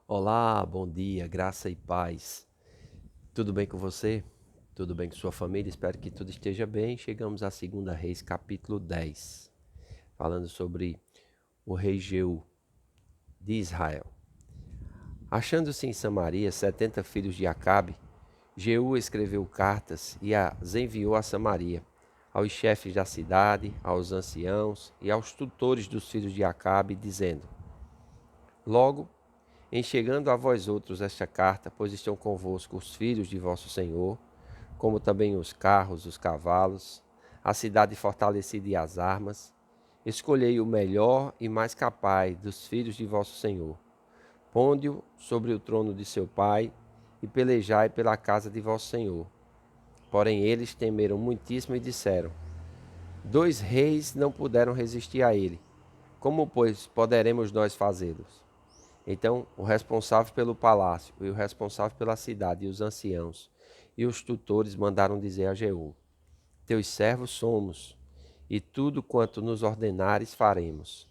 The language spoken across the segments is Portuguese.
Olá, bom dia, graça e paz. Tudo bem com você? Tudo bem com sua família? Espero que tudo esteja bem. Chegamos a 2 Reis, capítulo 10, falando sobre o rei Jeú de Israel. Achando-se em Samaria 70 filhos de Acabe, Jeú escreveu cartas e as enviou a Samaria, aos chefes da cidade, aos anciãos e aos tutores dos filhos de Acabe, dizendo: Logo, em chegando a vós outros esta carta, pois estão convosco os filhos de vosso Senhor, como também os carros, os cavalos, a cidade fortalecida e as armas, escolhei o melhor e mais capaz dos filhos de vosso Senhor. Ponde-o sobre o trono de seu pai e pelejai pela casa de vosso Senhor. Porém eles temeram muitíssimo e disseram: 2 reis não puderam resistir a ele. Como, pois, poderemos nós fazê-los? Então, o responsável pelo palácio e o responsável pela cidade e os anciãos e os tutores mandaram dizer a Jeú: Teus servos somos, e tudo quanto nos ordenares faremos.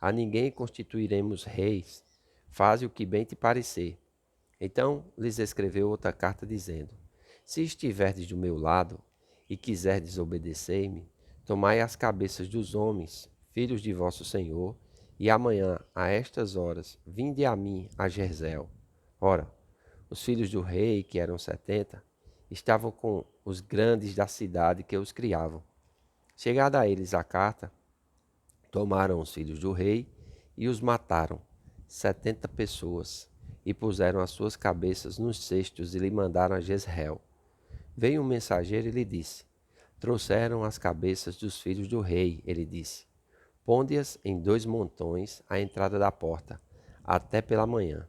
A ninguém constituiremos reis, faze o que bem te parecer. Então lhes escreveu outra carta dizendo: Se estiverdes do meu lado e quiserdes obedecer-me, tomai as cabeças dos homens, filhos de vosso Senhor, e amanhã, a estas horas, vinde a mim a Jezreel. Ora, os filhos do rei, que eram 70, estavam com os grandes da cidade que os criavam. Chegada a eles a carta, tomaram os filhos do rei e os mataram, 70 pessoas, e puseram as suas cabeças nos cestos e lhe mandaram a Jezreel. Veio um mensageiro e lhe disse: Trouxeram as cabeças dos filhos do rei, ele disse. Ponde-as em 2 montões à entrada da porta, até pela manhã.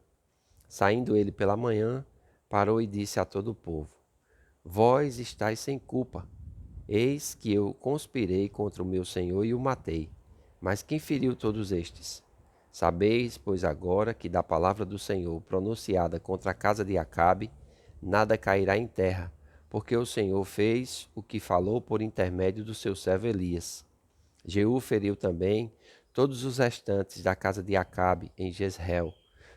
Saindo ele pela manhã, parou e disse a todo o povo: Vós estáis sem culpa. Eis que eu conspirei contra o meu senhor e o matei. Mas quem feriu todos estes? Sabeis, pois agora que da palavra do Senhor pronunciada contra a casa de Acabe, nada cairá em terra, porque o Senhor fez o que falou por intermédio do seu servo Elias. Jeú feriu também todos os restantes da casa de Acabe em Jezreel,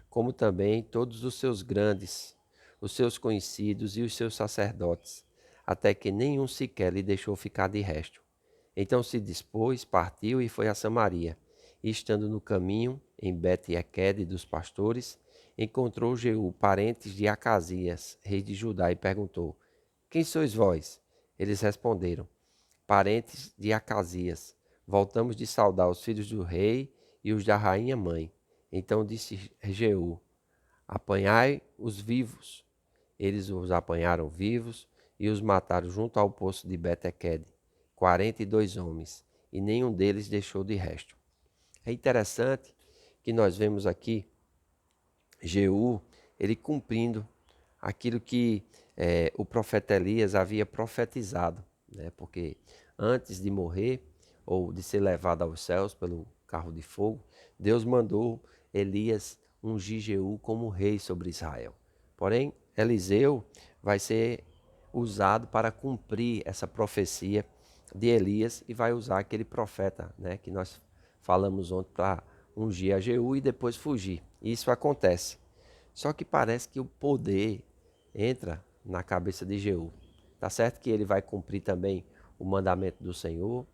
como também todos os seus grandes, os seus conhecidos e os seus sacerdotes, até que nenhum sequer lhe deixou ficar de resto. Então se dispôs, partiu e foi a Samaria. E estando no caminho, em Bet-Equede dos pastores, encontrou Jeú, parentes de Acasias, rei de Judá, e perguntou: Quem sois vós? Eles responderam: Parentes de Acasias. Voltamos de saudar os filhos do rei e os da rainha mãe. Então disse Jeú: Apanhai os vivos. Eles os apanharam vivos e os mataram junto ao poço de Bet-Equede, 42 homens, e nenhum deles deixou de resto. É interessante que nós vemos aqui Jeú, ele cumprindo aquilo que o profeta Elias havia profetizado, né? Porque antes de morrer ou de ser levado aos céus pelo carro de fogo, Deus mandou Elias ungir Jeú como rei sobre Israel. Porém, Eliseu vai ser usado para cumprir essa profecia de Elias e vai usar aquele profeta, né, que nós falamos ontem para ungir a Jeú e depois fugir. Isso acontece. Só que parece que o poder entra na cabeça de Jeú. Tá certo que ele vai cumprir também o mandamento do Senhor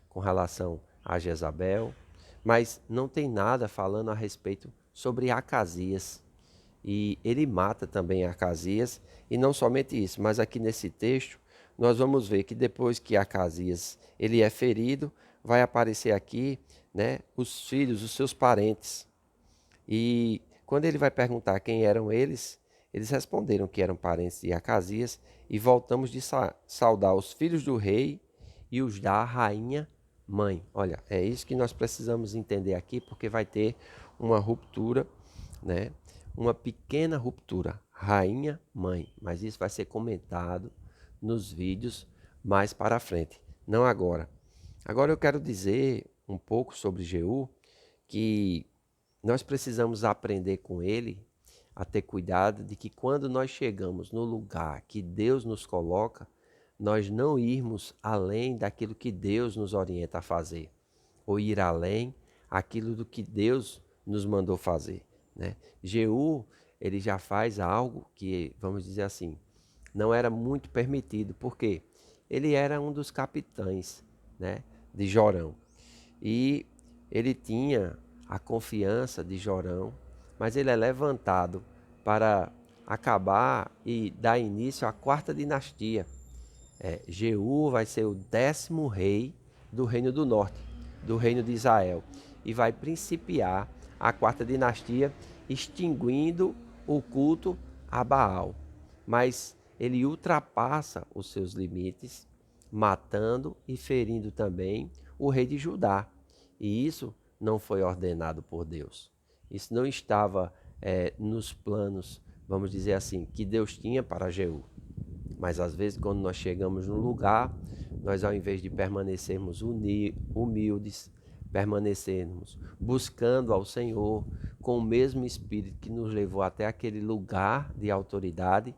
com relação a Jezabel, mas não tem nada falando a respeito sobre Acasias. E ele mata também Acasias, e não somente isso, mas aqui nesse texto nós vamos ver que depois que Acasias ele é ferido, vai aparecer aqui, né, os filhos, os seus parentes. E quando ele vai perguntar quem eram eles, eles responderam que eram parentes de Acasias, e voltamos de saudar os filhos do rei e os da rainha mãe. Olha, é isso que nós precisamos entender aqui, porque vai ter uma ruptura, né? Uma pequena ruptura, rainha mãe, mas isso vai ser comentado nos vídeos mais para frente, não agora. Agora eu quero dizer um pouco sobre Jeú, que nós precisamos aprender com ele a ter cuidado de que quando nós chegamos no lugar que Deus nos coloca, nós não irmos além daquilo que Deus nos orienta a fazer, ou ir além aquilo do que Deus nos mandou fazer. né? Jeú, ele já faz algo que, vamos dizer assim, não era muito permitido, porque ele era um dos capitães, né, de Jorão. E ele tinha a confiança de Jorão, mas ele é levantado para acabar e dar início à quarta dinastia. Jeú vai ser o 10º rei do Reino do Norte, do Reino de Israel, e vai principiar a quarta dinastia, extinguindo o culto a Baal. Mas ele ultrapassa os seus limites, matando e ferindo também o rei de Judá. E isso não foi ordenado por Deus. Isso não estava nos planos, vamos dizer assim, que Deus tinha para Jeú. Mas às vezes, quando nós chegamos no lugar, nós, ao invés de permanecermos humildes, permanecermos buscando ao Senhor com o mesmo espírito que nos levou até aquele lugar de autoridade,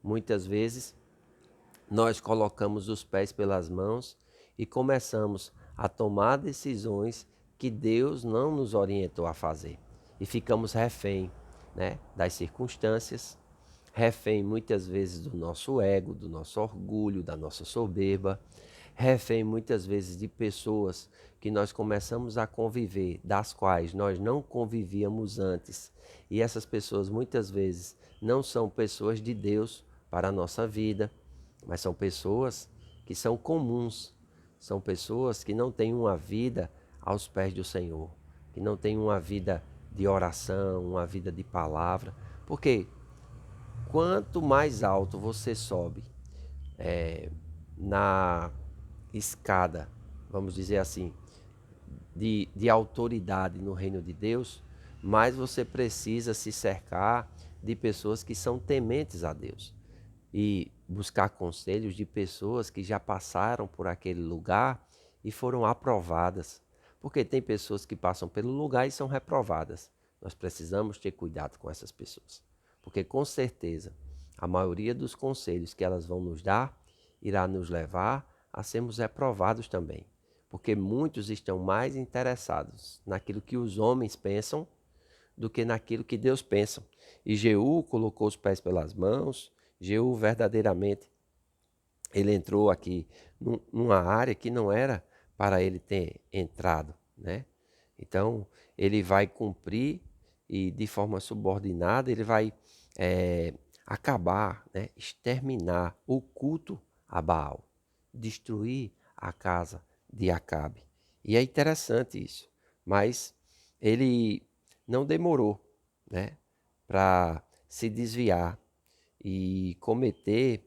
muitas vezes nós colocamos os pés pelas mãos e começamos a tomar decisões que Deus não nos orientou a fazer. E ficamos refém, né, das circunstâncias, refém muitas vezes do nosso ego, do nosso orgulho, da nossa soberba, refém muitas vezes de pessoas que nós começamos a conviver, das quais nós não convivíamos antes. E essas pessoas muitas vezes não são pessoas de Deus para a nossa vida, mas são pessoas que são comuns, são pessoas que não têm uma vida aos pés do Senhor, que não têm uma vida de oração, uma vida de palavra, porque quanto mais alto você sobe na escada, vamos dizer assim, de autoridade no reino de Deus, mais você precisa se cercar de pessoas que são tementes a Deus e buscar conselhos de pessoas que já passaram por aquele lugar e foram aprovadas. Porque tem pessoas que passam pelo lugar e são reprovadas. Nós precisamos ter cuidado com essas pessoas. Porque com certeza a maioria dos conselhos que elas vão nos dar irá nos levar a sermos reprovados também. Porque muitos estão mais interessados naquilo que os homens pensam do que naquilo que Deus pensa. E Jeú colocou os pés pelas mãos. Jeú verdadeiramente, ele entrou aqui numa área que não era para ele ter entrado, né? Então, ele vai cumprir e de forma subordinada, ele vai acabar, né? Exterminar o culto a Baal, destruir a casa de Acabe. E é interessante isso, mas ele não demorou, né, para se desviar e cometer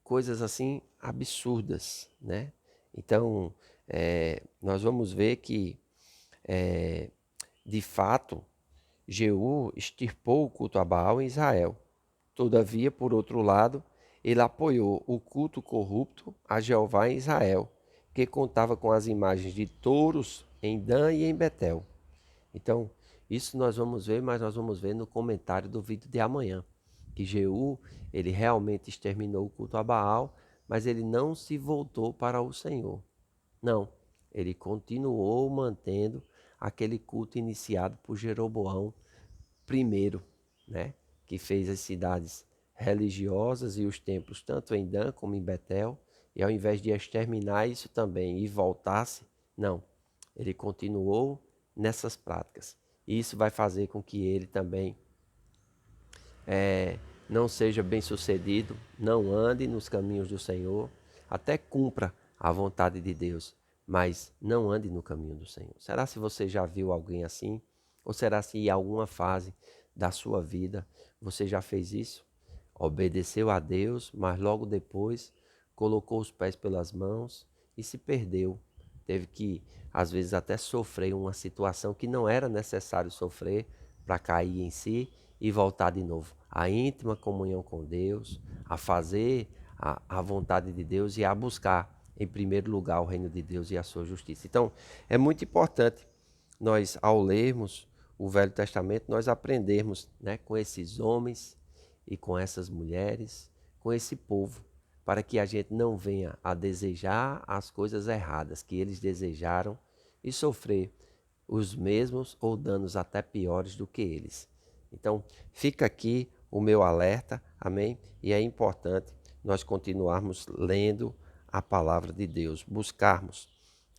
coisas assim absurdas, né? Então, nós vamos ver que, de fato, Jeú extirpou o culto a Baal em Israel. Todavia, por outro lado, ele apoiou o culto corrupto a Jeová em Israel, que contava com as imagens de touros em Dan e em Betel. Então, isso nós vamos ver, mas nós vamos ver no comentário do vídeo de amanhã, que Jeú, ele realmente exterminou o culto a Baal, mas ele não se voltou para o Senhor. Não, ele continuou mantendo aquele culto iniciado por Jeroboão I, né? Que fez as cidades religiosas e os templos tanto em Dan como em Betel, e ao invés de exterminar isso também e voltasse, não, ele continuou nessas práticas. E isso vai fazer com que ele também não seja bem sucedido, não ande nos caminhos do Senhor, até cumpra a vontade de Deus, mas não ande no caminho do Senhor. Será se você já viu alguém assim? Ou será se em alguma fase da sua vida você já fez isso? Obedeceu a Deus, mas logo depois colocou os pés pelas mãos e se perdeu. Teve que, às vezes, até sofrer uma situação que não era necessário sofrer para cair em si e voltar de novo. A íntima comunhão com Deus, a fazer a vontade de Deus e a buscar, em primeiro lugar, o reino de Deus e a sua justiça. Então, é muito importante nós, ao lermos o Velho Testamento, nós aprendermos, né, com esses homens e com essas mulheres, com esse povo, para que a gente não venha a desejar as coisas erradas que eles desejaram e sofrer os mesmos ou danos até piores do que eles. Então, fica aqui o meu alerta, amém? E é importante nós continuarmos lendo a palavra de Deus, buscarmos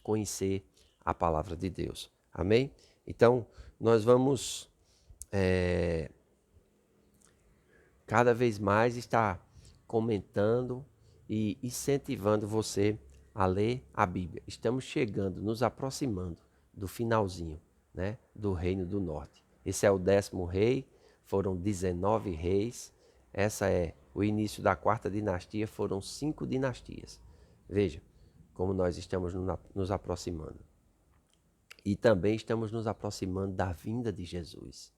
conhecer a palavra de Deus, amém? Então, nós vamos cada vez mais estar comentando e incentivando você a ler a Bíblia. Estamos chegando, nos aproximando do finalzinho, né, do Reino do Norte. Esse é o 10º rei, foram 19 reis. Essa é o início da 4ª dinastia, foram 5 dinastias. Veja como nós estamos nos aproximando. E também estamos nos aproximando da vinda de Jesus.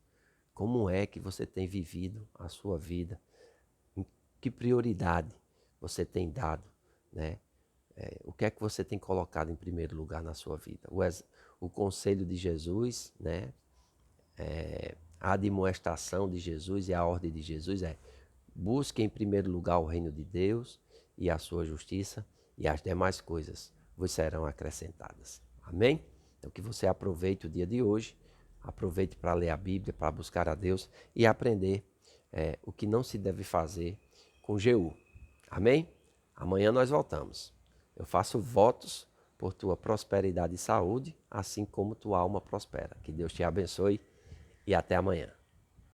Como é que você tem vivido a sua vida? Em que prioridade você tem dado, né? O que é que você tem colocado em primeiro lugar na sua vida? O conselho de Jesus, né? A admoestação de Jesus e a ordem de Jesus é: busque em primeiro lugar o reino de Deus e a sua justiça, e as demais coisas vos serão acrescentadas. Amém? Então que você aproveite o dia de hoje, aproveite para ler a Bíblia, para buscar a Deus e aprender o que não se deve fazer com Jeú. Amém? Amanhã nós voltamos. Eu faço votos por tua prosperidade e saúde, assim como tua alma prospera. Que Deus te abençoe e até amanhã.